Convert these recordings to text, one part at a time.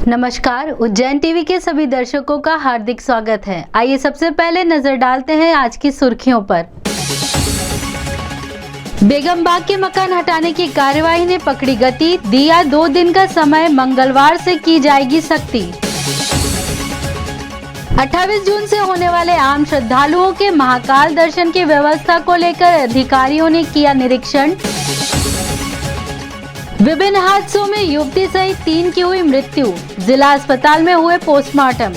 नमस्कार, उज्जैन टीवी के सभी दर्शकों का हार्दिक स्वागत है। आइए सबसे पहले नजर डालते हैं आज की सुर्खियों पर। बेगम बाग के मकान हटाने की कार्यवाही ने पकड़ी गति, दिया 2 दिन का समय, मंगलवार से की जाएगी सख्ती। 28 जून से होने वाले आम श्रद्धालुओं के महाकाल दर्शन की व्यवस्था को लेकर अधिकारियों ने किया निरीक्षण। विभिन्न हादसों में युवती सहित 3 की हुई मृत्यु, जिला अस्पताल में हुए पोस्टमार्टम।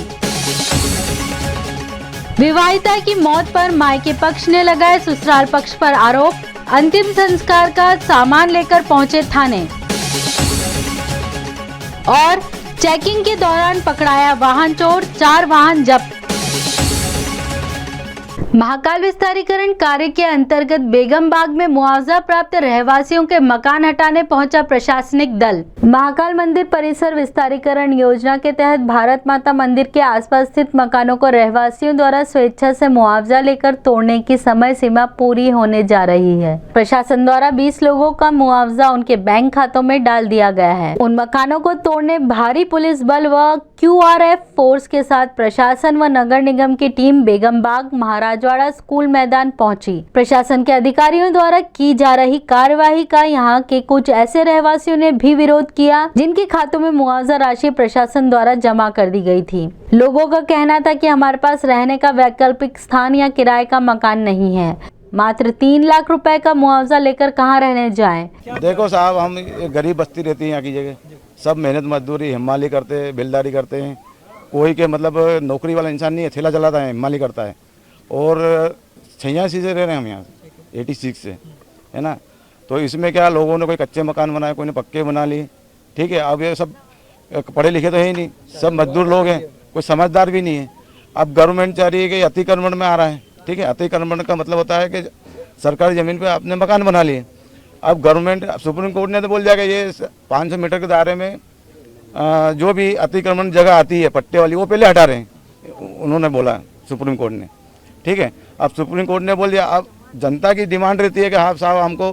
विवाहिता की मौत पर मायके पक्ष ने लगाए ससुराल पक्ष पर आरोप, अंतिम संस्कार का सामान लेकर पहुंचे थाने। और चेकिंग के दौरान पकड़ाया वाहन चोर, 4 वाहन जब्त। महाकाल विस्तारीकरण कार्य के अंतर्गत बेगम बाग में मुआवजा प्राप्त रहवासियों के मकान हटाने पहुंचा प्रशासनिक दल। महाकाल मंदिर परिसर विस्तारीकरण योजना के तहत भारत माता मंदिर के आसपास स्थित मकानों को रहवासियों द्वारा स्वेच्छा से मुआवजा लेकर तोड़ने की समय सीमा पूरी होने जा रही है। प्रशासन द्वारा 20 लोगों का मुआवजा उनके बैंक खातों में डाल दिया गया है। उन मकानों को तोड़ने भारी पुलिस बल व QRF फोर्स के साथ प्रशासन व नगर निगम की टीम बेगम बाग महाराजवाड़ा स्कूल मैदान पहुंची। प्रशासन के अधिकारियों द्वारा की जा रही कार्यवाही का यहां के कुछ ऐसे रहवासियों ने भी विरोध किया जिनके खातों में मुआवजा राशि प्रशासन द्वारा जमा कर दी गई थी। लोगों का कहना था कि हमारे पास रहने का वैकल्पिक स्थान या किराए का मकान नहीं है, मात्र 3 लाख रुपए का मुआवजा लेकर कहां रहने जाएं। देखो साहब, हम गरीब बस्ती रहती है यहाँ की जगह, सब मेहनत मजदूरी हिमाली करते हैं, बिलदारी करते हैं। कोई के मतलब नौकरी वाला इंसान नहीं है, ठेला चलाता है, हिमाली करता है। और 86 से रह रहे हैं हम यहाँ, 86 से, है ना। तो इसमें क्या, लोगों ने कोई कच्चे मकान बनाए, कोई ने पक्के बना लिए, ठीक है। अब ये सब पढ़े लिखे तो है ही नहीं, सब मजदूर लोग हैं, कोई समझदार भी नहीं है। अब गवर्नमेंट चाह रही है कि अतिक्रमण में आ रहा है, ठीक है। अतिक्रमण का मतलब होता है कि सरकारी ज़मीन पे आपने मकान बना लिए। अब गवर्नमेंट, सुप्रीम कोर्ट ने तो बोल दिया कि ये 500 मीटर के दायरे में जो भी अतिक्रमण जगह आती है पट्टे वाली, वो पहले हटा रहे हैं, उन्होंने बोला सुप्रीम कोर्ट ने, ठीक है। अब सुप्रीम कोर्ट ने बोल दिया, अब जनता की डिमांड रहती है कि हाँ साहब, हमको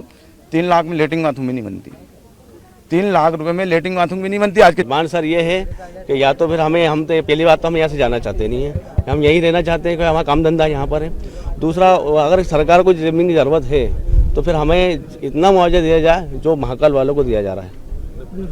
3 लाख में लेटरिन बाथरूम भी नहीं बनती, 3 लाख रुपए में लेटरिन बाथरूम भी नहीं बनती आज के। डिमांड सर ये है कि या तो फिर हम तो पहली बात तो हम यहाँ से जाना चाहते नहीं है, हम यहीं रहना चाहते हैं कि हमारा काम धंधा यहाँ पर है। दूसरा, अगर सरकार को ज़मीन की ज़रूरत है तो फिर हमें इतना मुआवजा दिया जाए जो महाकाल वालों को दिया जा रहा है,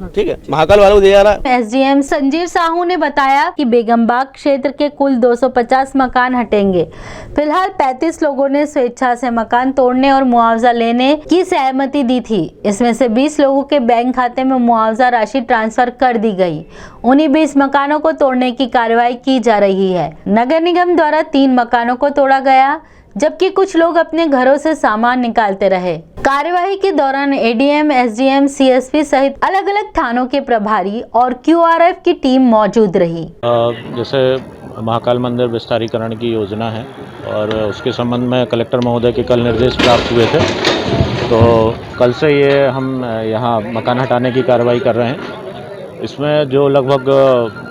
ठीक है, महाकाल वालों को दिया जा रहा है। SDM संजीव साहू ने बताया कि बेगम बाग क्षेत्र के कुल 250 मकान हटेंगे। फिलहाल 35 लोगों ने स्वेच्छा से मकान तोड़ने और मुआवजा लेने की सहमति दी थी। इसमें से 20 लोगों के बैंक खाते में मुआवजा राशि ट्रांसफर कर दी गई। उन्हीं 20 मकानों को तोड़ने की कार्रवाई की जा रही है। नगर निगम द्वारा 3 मकानों को तोड़ा गया, जबकि कुछ लोग अपने घरों से सामान निकालते रहे। कार्यवाही के दौरान ADM, SDM, CSP सहित अलग अलग थानों के प्रभारी और QRF की टीम मौजूद रही। जैसे महाकाल मंदिर विस्तारीकरण की योजना है और उसके संबंध में कलेक्टर महोदय के कल निर्देश प्राप्त हुए थे, तो कल से ये हम यहाँ मकान हटाने की कार्रवाई कर रहे हैं। इसमें जो लगभग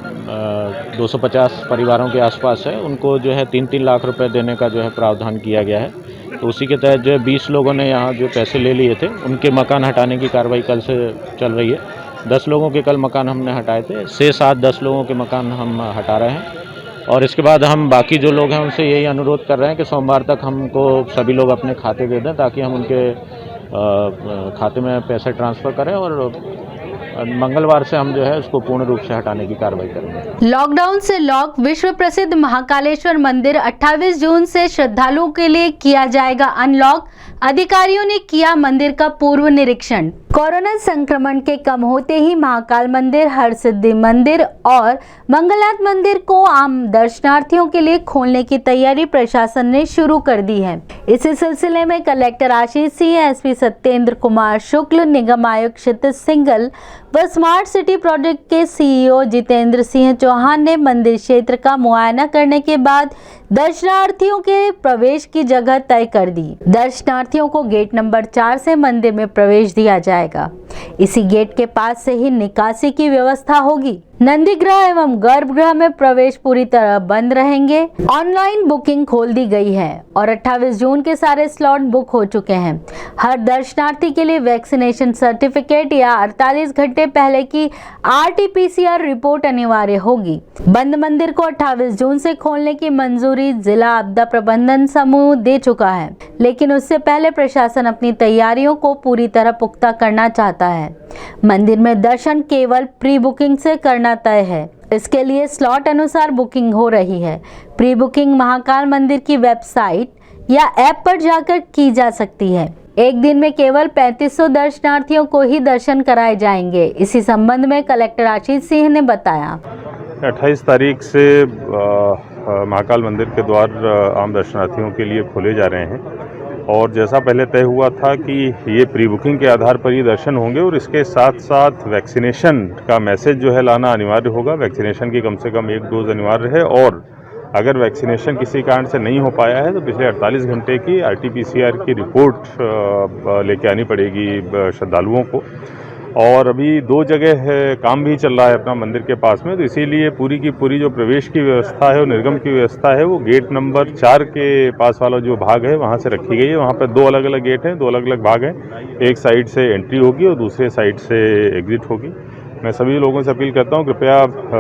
250 परिवारों के आसपास है, उनको जो है 3-3 लाख रुपए देने का जो है प्रावधान किया गया है। तो उसी के तहत जो है 20 लोगों ने यहाँ जो पैसे ले लिए थे, उनके मकान हटाने की कार्रवाई कल से चल रही है। 10 लोगों के कल मकान हमने हटाए थे, 6-7-10 लोगों के मकान हम हटा रहे हैं। और इसके बाद हम बाकी जो लोग हैं उनसे यही अनुरोध कर रहे हैं कि सोमवार तक हमको सभी लोग अपने खाते दे दें, ताकि हम उनके खाते में पैसे ट्रांसफ़र करें और मंगलवार से हम जो है उसको पूर्ण रूप से हटाने की कार्रवाई करेंगे। लॉकडाउन से लॉक विश्व प्रसिद्ध महाकालेश्वर मंदिर 28 जून से श्रद्धालुओं के लिए किया जाएगा अनलॉक। अधिकारियों ने किया मंदिर का पूर्व निरीक्षण। कोरोना संक्रमण के कम होते ही महाकाल मंदिर, हरसिद्धि मंदिर और मंगलनाथ मंदिर को आम दर्शनार्थियों के लिए खोलने की तैयारी प्रशासन ने शुरू कर दी है। इसी सिलसिले में कलेक्टर आशीष सिंह, SP सत्येंद्र कुमार शुक्ल, निगम आयुक्त क्षितिज सिंघल व स्मार्ट सिटी प्रोजेक्ट के CEO जितेंद्र सिंह चौहान ने मंदिर क्षेत्र का मुआयना करने के बाद दर्शनार्थियों के प्रवेश की जगह तय कर दी। दर्शनार्थियों को गेट नंबर 4 से मंदिर में प्रवेश दिया जाएगा। इसी गेट के पास से ही निकासी की व्यवस्था होगी। नंदीगृह एवं गर्भगृह में प्रवेश पूरी तरह बंद रहेंगे। ऑनलाइन बुकिंग खोल दी गई है और 28 जून के सारे स्लॉट बुक हो चुके हैं। हर दर्शनार्थी के लिए वैक्सीनेशन सर्टिफिकेट या 48 घंटे पहले की RT-PCR रिपोर्ट अनिवार्य होगी। बंद मंदिर को 28 जून से खोलने की मंजूरी जिला आपदा प्रबंधन समूह दे चुका है, लेकिन उससे पहले प्रशासन अपनी तैयारियों को पूरी तरह पुख्ता करना चाहता है। मंदिर में दर्शन केवल प्री बुकिंग से करना तय है। इसके लिए स्लॉट अनुसार बुकिंग हो रही है। प्री बुकिंग महाकाल मंदिर की वेबसाइट या ऐप पर जाकर की जा सकती है। एक दिन में केवल 3500 दर्शनार्थियों को ही दर्शन कराए जाएंगे। इसी संबंध में कलेक्टर आशीष सिंह ने बताया, 28 तारीख से महाकाल मंदिर के द्वार आम दर्शनार्थियों के लिए खोले जा रहे हैं और जैसा पहले तय हुआ था कि ये प्री बुकिंग के आधार पर ही दर्शन होंगे और इसके साथ साथ वैक्सीनेशन का मैसेज जो है लाना अनिवार्य होगा। वैक्सीनेशन की कम से कम 1 डोज अनिवार्य है और अगर वैक्सीनेशन किसी कारण से नहीं हो पाया है तो पिछले 48 घंटे की RT-PCR की रिपोर्ट लेके आनी पड़ेगी श्रद्धालुओं को। और अभी 2 जगह काम भी चल रहा है अपना मंदिर के पास में, तो इसीलिए पूरी की पूरी जो प्रवेश की व्यवस्था है और निर्गम की व्यवस्था है वो गेट नंबर 4 के पास वाला जो भाग है वहाँ से रखी गई है। वहाँ पर 2 अलग अलग गेट हैं, 2 अलग अलग भाग हैं। एक साइड से एंट्री होगी और दूसरे साइड से एग्जिट होगी। मैं सभी लोगों से अपील करता हूँ कृपया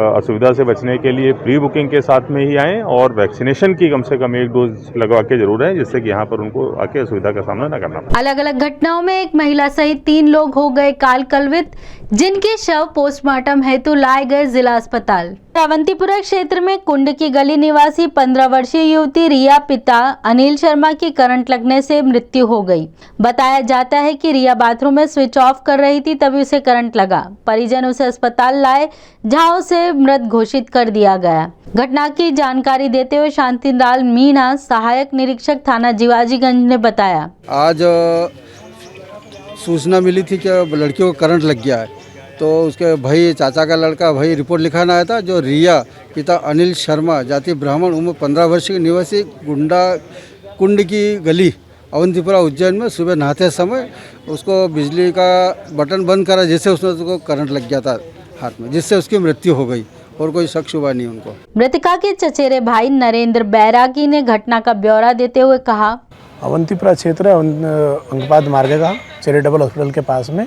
असुविधा से बचने के लिए प्री बुकिंग के साथ में ही आएँ और वैक्सीनेशन की कम से कम 1 डोज लगवा के जरूर है, जिससे कि यहाँ पर उनको आके असुविधा का सामना न करना पड़े। अलग अलग घटनाओं में एक महिला सहित 3 लोग हो गए काल कलवित, जिनके शव पोस्टमार्टम हेतु लाए गए जिला अस्पताल। अवंतीपुरा क्षेत्र में कुंड की गली निवासी 15 वर्षीय युवती रिया पिता अनिल शर्मा की करंट लगने से मृत्यु हो गई। बताया जाता है कि रिया बाथरूम में स्विच ऑफ कर रही थी, तभी उसे करंट लगा। परिजन उसे अस्पताल लाए, जहां उसे मृत घोषित कर दिया गया। घटना की जानकारी देते हुए शांतिलाल मीणा, सहायक निरीक्षक थाना जिवाजीगंज ने बताया, आज सूचना मिली थी कि लड़कियों को करंट लग गया है, तो उसके भाई चाचा का लड़का भाई रिपोर्ट लिखाने आया था। जो रिया पिता अनिल शर्मा जाति ब्राह्मण उम्र 15 वर्ष के निवासी कुंड की गली अवंतीपुरा उज्जैन में सुबह नहाते समय उसको बिजली का बटन बंद करा, जिससे उसको करंट लग गया था हाथ में, जिससे उसकी मृत्यु हो गई और कोई शक शुबा नहीं उनको। मृतका के चचेरे भाई नरेंद्र बैरागी ने घटना का ब्यौरा देते हुए कहा, अवंतीपुरा क्षेत्र अंकपाद मार्ग का चैरिटेबल हॉस्पिटल के पास में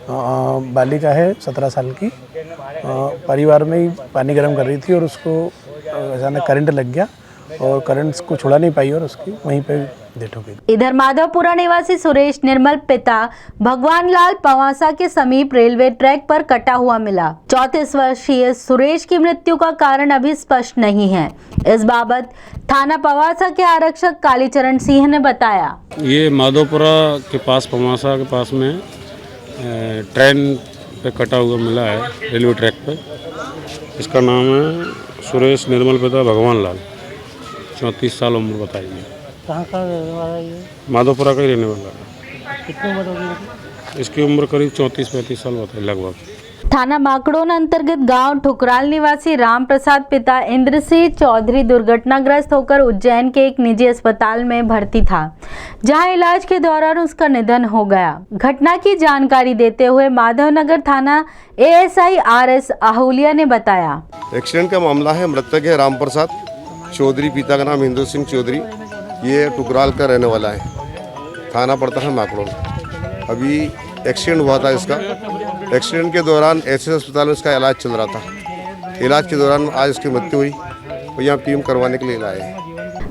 बालिका है 17 साल की, परिवार में ही पानी गर्म कर रही थी और उसको अचानक करंट लग गया और करंट को छुड़ा नहीं पाई और उसकी वहीं पे डेथ हो गई। इधर माधवपुरा निवासी सुरेश निर्मल पिता भगवान लाल पवासा के समीप रेलवे ट्रैक पर कटा हुआ मिला। 34 वर्षीय सुरेश की मृत्यु का कारण अभी स्पष्ट नहीं है। इस बाबत थाना पवासा के आरक्षक कालीचरण सिंह ने बताया, ये माधवपुरा के पास पवासा के पास में ट्रेन पे कटा हुआ मिला है रेलवे ट्रैक पे। इसका नाम है सुरेश निर्मल पिता भगवान लाल, 34 साल उम्र बताई है। कहाँ का रहने वाला है ये? माधोपुरा का ही रहने वाला है। कितनी उम्र होगी? इसकी उम्र करीब 34-35 साल बताई लगभग। थाना माकड़ोन अंतर्गत गांव ठुकराल निवासी राम प्रसाद पिता इंद्र सिंह चौधरी दुर्घटनाग्रस्त होकर उज्जैन के एक निजी अस्पताल में भर्ती था, जहां इलाज के दौरान उसका निधन हो गया। घटना की जानकारी देते हुए माधवनगर थाना ASI RS आहूलिया ने बताया, एक्सीडेंट का मामला है। मृतक है राम प्रसाद चौधरी, पिता का नाम इंद्र सिंह चौधरी, ये टुकराल का रहने वाला है, थाना पड़ता है माकड़ोन। अभी एक्सीडेंट हुआ था इसका। एक्सीडेंट के दौरान SS अस्पताल में इसका इलाज चल रहा था। इलाज के दौरान आज इसकी मृत्यु हुई और यहाँ टीम करवाने के लिए लाए हैं।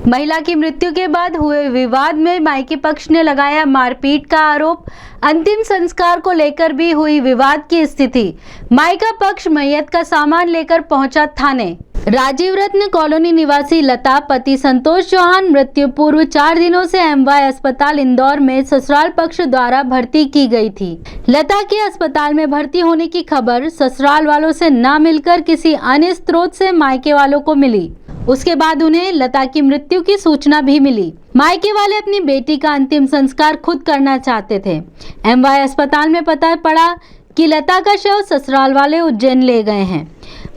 महिला की मृत्यु के बाद हुए विवाद में मायके पक्ष ने लगाया मारपीट का आरोप। अंतिम संस्कार को लेकर भी हुई विवाद की स्थिति। मायका पक्ष मैयत का सामान लेकर पहुंचा थाने। राजीव रत्न कॉलोनी निवासी लता पति संतोष चौहान मृत्यु पूर्व 4 दिनों से MY अस्पताल इंदौर में ससुराल पक्ष द्वारा भर्ती की गई थी। लता के अस्पताल में भर्ती होने की खबर ससुराल वालों से न मिलकर किसी अन्य स्रोत से मायके वालों को मिली। उसके बाद उन्हें लता की मृत्यु की सूचना भी मिली। मायके वाले अपनी बेटी का अंतिम संस्कार खुद करना चाहते थे। MY अस्पताल में पता पड़ा कि लता का शव ससुराल वाले उज्जैन ले गए हैं।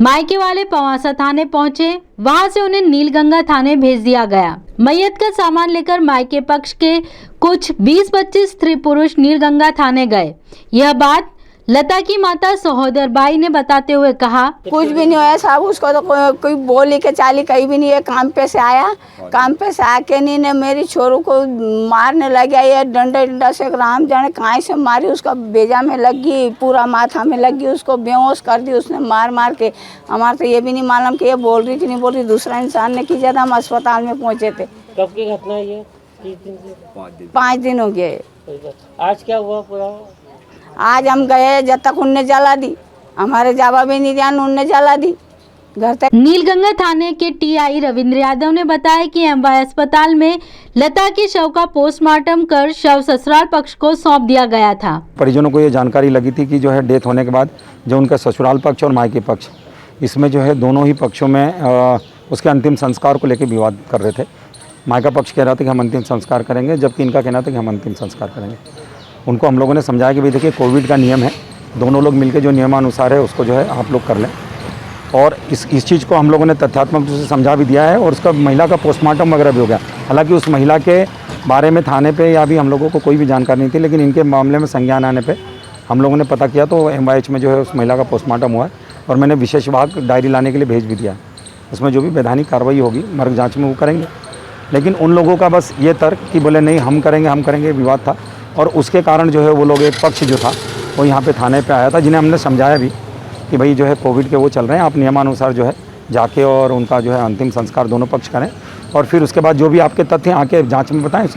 मायके वाले पवासा थाने पहुंचे, वहां से उन्हें नीलगंगा थाने भेज दिया गया। मैयत का सामान लेकर मायके पक्ष के कुछ 20-25 स्त्री पुरुष नीलगंगा थाने गए। यह बात लता की माता सहोदर बाई ने बताते हुए कहा, कुछ भी नहीं हुआ साहब, उसको तो कोई बोली के चाली कहीं भी नहीं है। काम पे से आया, काम पे से आके नहीं ने मेरी छोरू को मारने लग गया। ये डंडा से राम जाने कहाँ से मारी, उसका बेजा में लग गई, पूरा माथा में लग गई, उसको बेहोश कर दी उसने मार के। हमारा तो ये भी नहीं मालूम कि ये बोल रही थी नहीं बोल रही, दूसरा इंसान ने की। जब हम अस्पताल में पहुँचे थे। कब की घटना है ये? 5 दिन हो गए। आज क्या हुआ पूरा? आज हम गए, जब तक उनने जला दी, हमारे जवाब ही नहीं दिया, उनने जला दी घर तक। नीलगंगा थाने के टीआई रविंद्र यादव ने बताया कि एमवाय अस्पताल में लता के शव का पोस्टमार्टम कर शव ससुराल पक्ष को सौंप दिया गया था। परिजनों को ये जानकारी लगी थी कि जो है डेथ होने के बाद जो उनका ससुराल पक्ष और मायके पक्ष, इसमें जो है दोनों ही पक्षों में उसके अंतिम संस्कार को लेकर विवाद कर रहे थे। मायका पक्ष कह रहा था कि हम अंतिम संस्कार करेंगे, जबकि इनका कहना था कि हम अंतिम संस्कार करेंगे। उनको हम लोगों ने समझाया कि भाई देखिए कोविड का नियम है, दोनों लोग मिलकर जो नियमानुसार है उसको जो है आप लोग कर लें। और इस चीज़ को हम लोगों ने तथ्यात्मक रूप से समझा भी दिया है और उसका महिला का पोस्टमार्टम वगैरह भी हो गया। हालांकि उस महिला के बारे में थाने पे या भी हम लोगों को कोई भी जानकारी नहीं थी, लेकिन इनके मामले में संज्ञान आने पे हम लोगों ने पता किया तो MYH में जो है उस महिला का पोस्टमार्टम हुआ है और मैंने विशेष विभाग डायरी लाने के लिए भेज भी दिया है। उसमें जो भी वैधानिक कार्रवाई होगी मर्ग जाँच में वो करेंगे। लेकिन उन लोगों का बस ये तर्क कि बोले नहीं हम करेंगे विवाद था और उसके कारण जो है वो लोग, एक पक्ष जो था वो यहाँ पे थाने पे आया था, जिन्हें हमने समझाया भी कि भाई जो है कोविड के वो चल रहे हैं, आप नियमानुसार जो है जाके और उनका जो है अंतिम संस्कार दोनों पक्ष करें और फिर उसके बाद जो भी आपके तथ्य आके जांच में बताएं।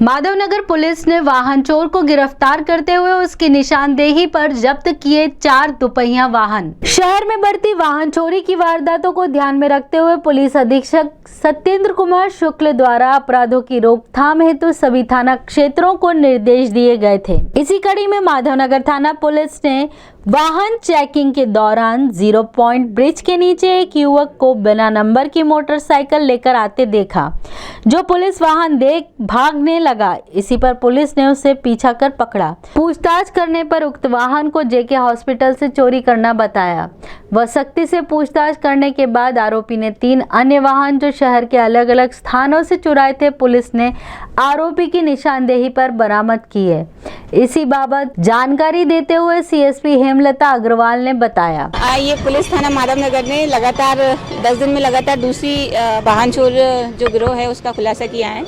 माधवनगर पुलिस ने वाहन चोर को गिरफ्तार करते हुए उसकी निशानदेही पर जब्त किए 4 दुपहिया वाहन। शहर में बढ़ती वाहन चोरी की वारदातों को ध्यान में रखते हुए पुलिस अधीक्षक सत्येंद्र कुमार शुक्ल द्वारा अपराधों की रोकथाम हेतु सभी थाना क्षेत्रों को निर्देश दिए गए थे। इसी कड़ी में माधवनगर थाना पुलिस ने वाहन चेकिंग के दौरान 0 पॉइंट ब्रिज के नीचे एक युवक को बिना नंबर की मोटरसाइकिल लेकर आते देखा, जो पुलिस वाहन देख भागने लगा। इसी पर पुलिस ने उसे पीछा कर पकड़ा। पूछताछ करने पर उक्त वाहन को JK हॉस्पिटल से चोरी करना बताया। वह सख्ती से पूछताछ करने के बाद आरोपी ने 3 अन्य वाहन जो शहर के अलग अलग स्थानों से चुराए थे, पुलिस ने आरोपी की निशानदेही पर बरामद की है। इसी बाबत जानकारी देते हुए CSP हेमलता अग्रवाल ने बताया, ये पुलिस थाना माधवनगर ने लगातार 10 दिन में लगातार दूसरी वाहन चोर जो गिरोह है उसका खुलासा किया है।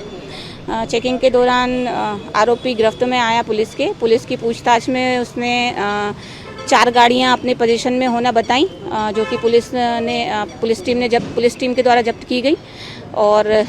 चेकिंग के दौरान आरोपी गिरफ्त में आया पुलिस की पूछताछ में उसने 4 गाड़ियां अपने पोजीशन में होना बताई, जो कि पुलिस टीम के द्वारा जब्त की गई और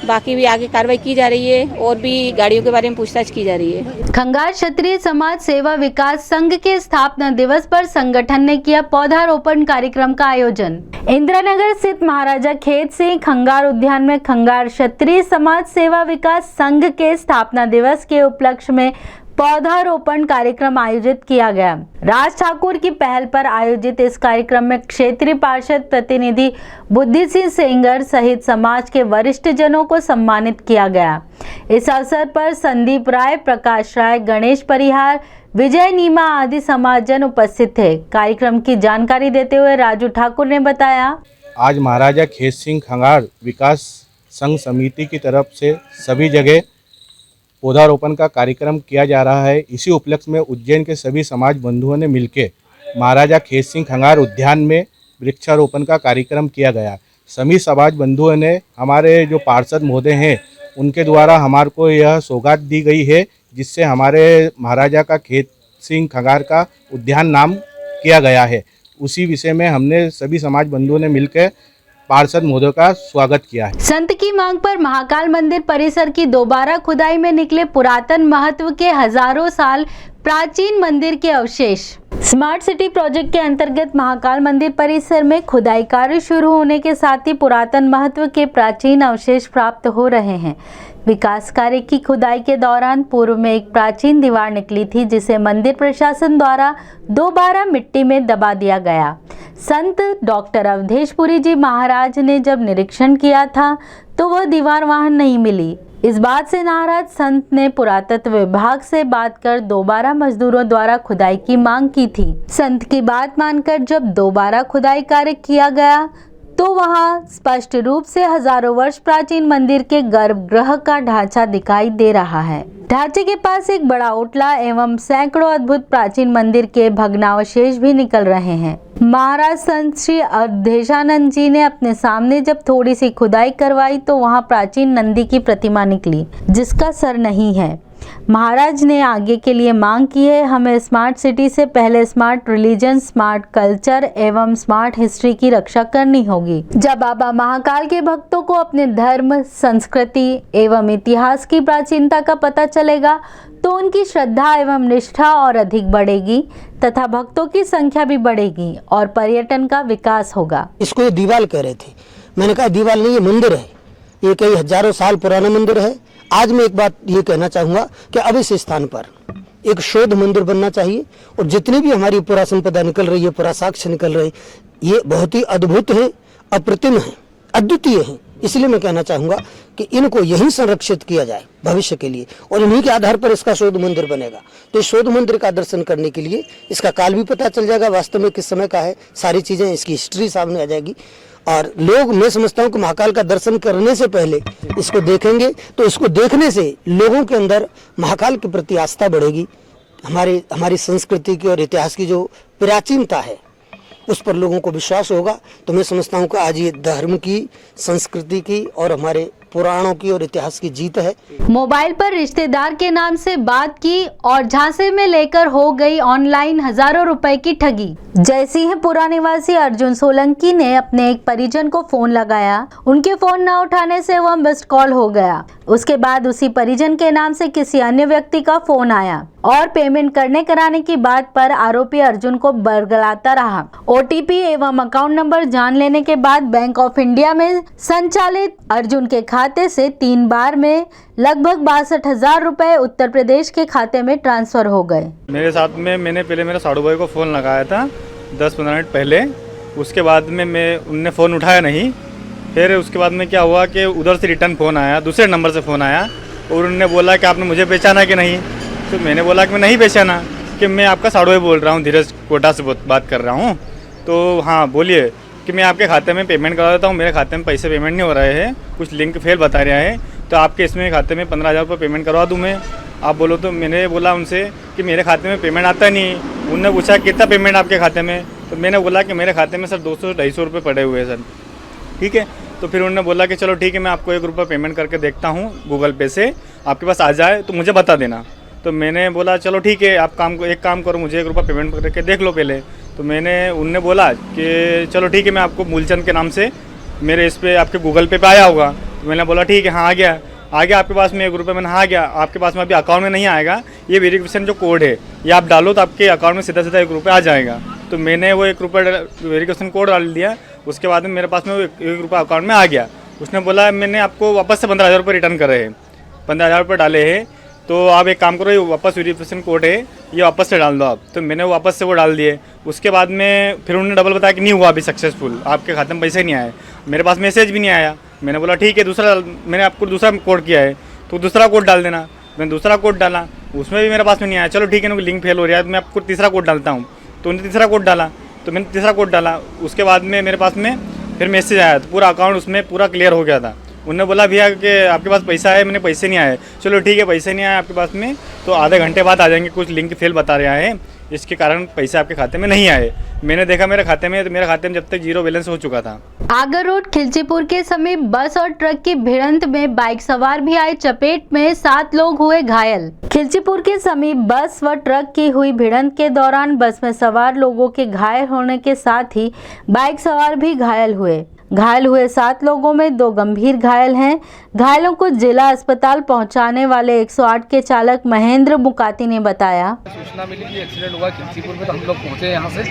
बाकी भी आगे कार्रवाई की जा रही है और भी गाड़ियों के बारे में पूछताछ की जा रही है। खंगार क्षत्रिय समाज सेवा विकास संघ के स्थापना दिवस पर संगठन ने किया पौधारोपण कार्यक्रम का आयोजन। इंदिरानगर स्थित महाराजा खेत सिंह खंगार उद्यान में खंगार क्षत्रिय समाज सेवा विकास संघ के स्थापना दिवस के उपलक्ष्य में पौधारोपण कार्यक्रम आयोजित किया गया। राज ठाकुर की पहल पर आयोजित इस कार्यक्रम में क्षेत्रीय पार्षद प्रतिनिधि बुद्धि सिंह सेंगर सहित समाज के वरिष्ठ जनों को सम्मानित किया गया। इस अवसर पर संदीप राय, प्रकाश राय, गणेश परिहार, विजय नीमा आदि समाजजन उपस्थित थे। कार्यक्रम की जानकारी देते हुए राजू ठाकुर ने बताया, आज महाराजा खेत सिंह खंगार विकास संघ समिति की तरफ से सभी जगह पौधारोपण का कार्यक्रम किया जा रहा है। इसी उपलक्ष्य में उज्जैन के सभी समाज बंधुओं ने मिलकर महाराजा खेत सिंह खंगार उद्यान में वृक्षारोपण का कार्यक्रम किया गया। सभी समाज बंधुओं ने, हमारे जो पार्षद महोदय हैं उनके द्वारा हमारे को यह सौगात दी गई है, जिससे हमारे महाराजा का खेत सिंह खंगार का उद्यान नाम किया गया है। उसी विषय में हमने सभी समाज बंधुओं ने मिलकर पार्षद महोदय का स्वागत किया है। संत की मांग पर महाकाल मंदिर परिसर की दोबारा खुदाई में निकले पुरातन महत्व के हजारों साल प्राचीन मंदिर के अवशेष। स्मार्ट सिटी प्रोजेक्ट के अंतर्गत महाकाल मंदिर परिसर में खुदाई कार्य शुरू होने के साथ ही पुरातन महत्व के प्राचीन अवशेष प्राप्त हो रहे हैं। विकास कार्य की खुदाई के दौरान पूर्व में एक प्राचीन दीवार निकली थी, जिसे मंदिर प्रशासन द्वारा दोबारा मिट्टी में दबा दिया गया। संत डॉक्टर अवधेशपुरी जी महाराज ने जब निरीक्षण किया था तो वह दीवार वहां नहीं मिली। इस बात से नाराज संत ने पुरातत्व विभाग से बात कर दोबारा मजदूरों द्वारा खुदाई की मांग की थी। संत की बात मानकर जब दोबारा खुदाई कार्य किया गया तो तो वहां स्पष्ट रूप से हजारों वर्ष प्राचीन मंदिर के गर्भगृह का ढांचा दिखाई दे रहा है। ढांचे के पास एक बड़ा ओटला एवं सैकड़ों अद्भुत प्राचीन मंदिर के भग्नावशेष भी निकल रहे हैं। महाराज संत श्री अवधेशानंद जी ने अपने सामने जब थोड़ी सी खुदाई करवाई तो वहां प्राचीन नंदी की प्रतिमा निकली जिसका सर नहीं है। महाराज ने आगे के लिए मांग की है, हमें स्मार्ट सिटी से पहले स्मार्ट रिलीजन, स्मार्ट कल्चर एवं स्मार्ट हिस्ट्री की रक्षा करनी होगी। जब बाबा महाकाल के भक्तों को अपने धर्म, संस्कृति एवं इतिहास की प्राचीनता का पता चलेगा तो उनकी श्रद्धा एवं निष्ठा और अधिक बढ़ेगी तथा भक्तों की संख्या भी बढ़ेगी और पर्यटन का विकास होगा। इसको ये दीवाल कह रहे थे, मैंने कहा दीवाल नहीं, ये मंदिर है, ये कई हजारों साल पुराना मंदिर है। आज मैं एक बात ये कहना चाहूँगा कि अब इस स्थान पर एक शोध मंदिर बनना चाहिए और जितनी भी हमारी पुरा संपदा निकल रही है, पुरा साक्ष्य निकल रहे, ये बहुत ही अद्भुत है, अप्रतिम है, अद्वितीय है। इसलिए मैं कहना चाहूँगा कि इनको यहीं संरक्षित किया जाए भविष्य के लिए और इन्हीं के आधार पर इसका शोध मंदिर बनेगा। तो इस शोध मंदिर का दर्शन करने के लिए इसका काल भी पता चल जाएगा, वास्तव में किस समय का है, सारी चीज़ें, इसकी हिस्ट्री सामने आ जाएगी। और लोग, मैं समझता हूँ कि महाकाल का दर्शन करने से पहले इसको देखेंगे तो इसको देखने से लोगों के अंदर महाकाल के प्रति आस्था बढ़ेगी। हमारी संस्कृति की और इतिहास की जो प्राचीनता है उस पर लोगों को विश्वास होगा। तो मैं समझता हूँ कि आज ये धर्म की, संस्कृति की और हमारे पुराणों की और इतिहास की जीत है। मोबाइल पर रिश्तेदार के नाम से बात की और झांसे में लेकर हो गई ऑनलाइन हजारों रुपए की ठगी। जयसिंहपुरा निवासी अर्जुन सोलंकी ने अपने एक परिजन को फोन लगाया, उनके फोन न उठाने से वह मिस्ड कॉल हो गया। उसके बाद उसी परिजन के नाम से किसी अन्य व्यक्ति का फोन आया और पेमेंट कराने की बात पर आरोपी अर्जुन को बरगलाता रहा। ओटीपी एवं अकाउंट नंबर जान लेने के बाद बैंक ऑफ इंडिया में संचालित अर्जुन के खाते से 3 बार में लगभग 62,000 रुपए उत्तर प्रदेश के खाते में ट्रांसफर हो गए। मेरे साथ में मैंने पहले मेरा साड़ू भाई को फ़ोन लगाया था 10-15 मिनट पहले, उसके बाद में उनने फ़ोन उठाया नहीं। फिर उसके बाद में क्या हुआ कि उधर से रिटर्न फ़ोन आया, दूसरे नंबर से फ़ोन आया और उन्होंने बोला कि आपने मुझे पहचाना कि नहीं। तो मैंने बोला कि मैं नहीं पहचाना, कि मैं आपका साड़ू भाई बोल रहा हूँ, धीरज कोटा से बात कर रहा हूँ। तो हाँ बोलिए कि मैं आपके खाते में पेमेंट करा देता हूँ, मेरे खाते में पैसे पेमेंट नहीं हो रहे हैं, कुछ लिंक फेल बता रहा है, तो आपके इसमें खाते में 15,000 रुपये पेमेंट करवा दूँ मैं। आप बोलो। तो मैंने बोला उनसे कि मेरे खाते में पेमेंट आता नहीं। उनने पूछा कितना पेमेंट आपके खाते में, तो मैंने बोला कि मेरे खाते में सर 200-250 रुपये पड़े हुए हैं सर। ठीक है, तो फिर उन्होंने बोला कि चलो ठीक है, मैं आपको 1 रुपया पेमेंट करके देखता हूँ गूगल पे से, आपके पास आ जाए तो मुझे बता देना। तो मैंने बोला चलो ठीक है, आप एक काम करो, मुझे 1 रुपया पेमेंट करके देख लो पहले। तो उनने बोला कि चलो ठीक है, मैं आपको मूलचंद के नाम से मेरे इस पे आपके गूगल पे आया होगा। तो मैंने बोला ठीक है, हाँ आ गया आपके पास में 1 रुपया। मैंने हाँ गया, आपके पास में अभी अकाउंट में नहीं आएगा, ये वेरिफिकेशन जो कोड है ये आप डालो तो आपके अकाउंट में सीधा 1 रुपया आ जाएगा। तो मैंने वो 1 रुपया वेरिफिकेशन कोड डाल दिया। उसके बाद में मेरे पास में 1 रुपया अकाउंट में आ गया। उसने बोला मैंने आपको वापस से 15,000 रुपये रिटर्न करे हैं, 15,000 रुपये डाले हैं, तो आप एक काम करो, ये वापस वेरिफिकेशन कोड है, ये वापस से डाल दो आप। तो मैंने वापस से वो डाल दिए। उसके बाद में फिर उन्होंने डबल बताया कि नहीं हुआ अभी सक्सेसफुल, आपके खाते में पैसे नहीं आए, मेरे पास मैसेज भी नहीं आया। मैंने बोला ठीक है, मैंने आपको दूसरा कोड किया है तो दूसरा कोड डाल देना। मैंने दूसरा कोड डाला, उसमें भी मेरे पास में नहीं आया। चलो ठीक है, लिंक फेल हो रहा है, मैं आपको तीसरा कोड डालता हूँ। तो उन्होंने तीसरा कोड डाला, तो मैंने तीसरा कोड डाला। उसके बाद में मेरे पास में फिर मैसेज आया, तो पूरा अकाउंट उसमें पूरा क्लियर हो गया था। उन्होंने बोला भैया कि आपके पास पैसा है, मैंने पैसे नहीं आए। चलो ठीक है, पैसे नहीं आए आपके पास में तो आधे घंटे बाद आ जाएंगे, कुछ लिंक फेल बता रहा है, इसके कारण पैसे आपके खाते में नहीं आए। मैंने देखा मेरे खाते में, तो मेरे खाते में जब तक 0 बैलेंस हो चुका था। आगर रोड खिलचीपुर के समीप बस और ट्रक की भिड़ंत में बाइक सवार भी आए चपेट में, 7 लोग हुए घायल। खिलचीपुर के समीप बस व ट्रक की हुई भिड़ंत के दौरान बस में सवार लोगों के घायल होने के साथ ही बाइक सवार भी घायल हुए। घायल हुए 7 लोगों में 2 गंभीर घायल हैं। घायलों को जिला अस्पताल पहुंचाने वाले 108 के चालक महेंद्र मुकाती ने बताया, सूचना मिली कि एक्सीडेंट हुआ खिलचीपुर में, तो हम लोग पहुंचे यहाँ से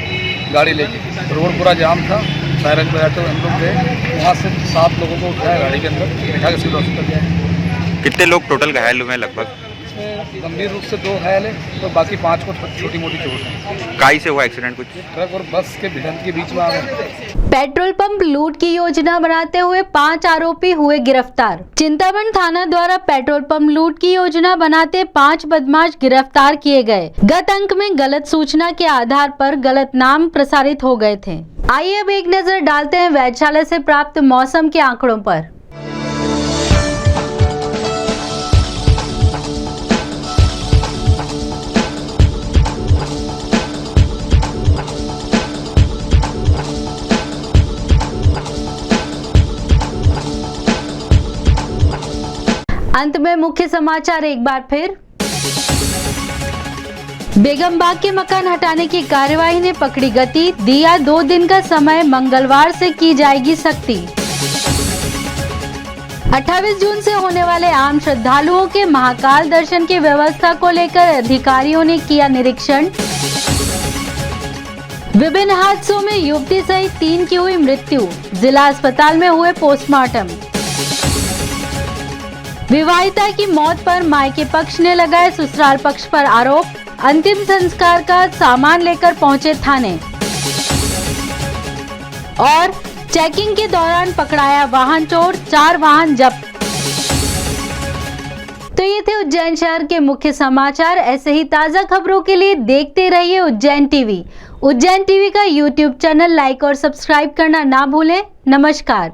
गाड़ी लेके। रोड पूरा जाम था, सायरन बजाते हुए हम लोग गए। वहाँ से 7 लोगों को उठाया गाड़ी के अंदर, बैठा के सिविल हॉस्पिटल गए। कितने लोग टोटल घायल हुए हैं लगभग? इसमें गंभीर रूप से 2 घायल है, तो बाकी 5 को छोटी मोटी चोट है। काई से हुआ एक्सीडेंट? कुछ ट्रक और बस के भिड़ंत के बीच में आ गए। पेट्रोल पंप लूट की योजना बनाते हुए 5 आरोपी हुए गिरफ्तार। चिंतामण थाना द्वारा पेट्रोल पंप लूट की योजना बनाते 5 बदमाश गिरफ्तार किए गए। गत अंक में गलत सूचना के आधार पर गलत नाम प्रसारित हो गए थे। आइए अब एक नजर डालते हैं वेधशाला से प्राप्त मौसम के आंकड़ों पर। अंत में मुख्य समाचार एक बार फिर। बेगमबाग के मकान हटाने की कार्यवाही ने पकड़ी गति, दिया 2 दिन का समय, मंगलवार से की जाएगी सख्ती। 28 जून से होने वाले आम श्रद्धालुओं के महाकाल दर्शन की व्यवस्था को लेकर अधिकारियों ने किया निरीक्षण। विभिन्न हादसों में युवती सहित 3 की हुई मृत्यु, जिला अस्पताल में हुए पोस्टमार्टम। विवाहिता की मौत पर मायके पक्ष ने लगाए ससुराल पक्ष पर आरोप, अंतिम संस्कार का सामान लेकर पहुंचे थाने। और चेकिंग के दौरान पकड़ाया वाहन चोर, 4 वाहन जब्त। तो ये थे उज्जैन शहर के मुख्य समाचार। ऐसे ही ताजा खबरों के लिए देखते रहिए उज्जैन टीवी। उज्जैन टीवी का यूट्यूब चैनल लाइक और सब्सक्राइब करना ना भूलें। नमस्कार।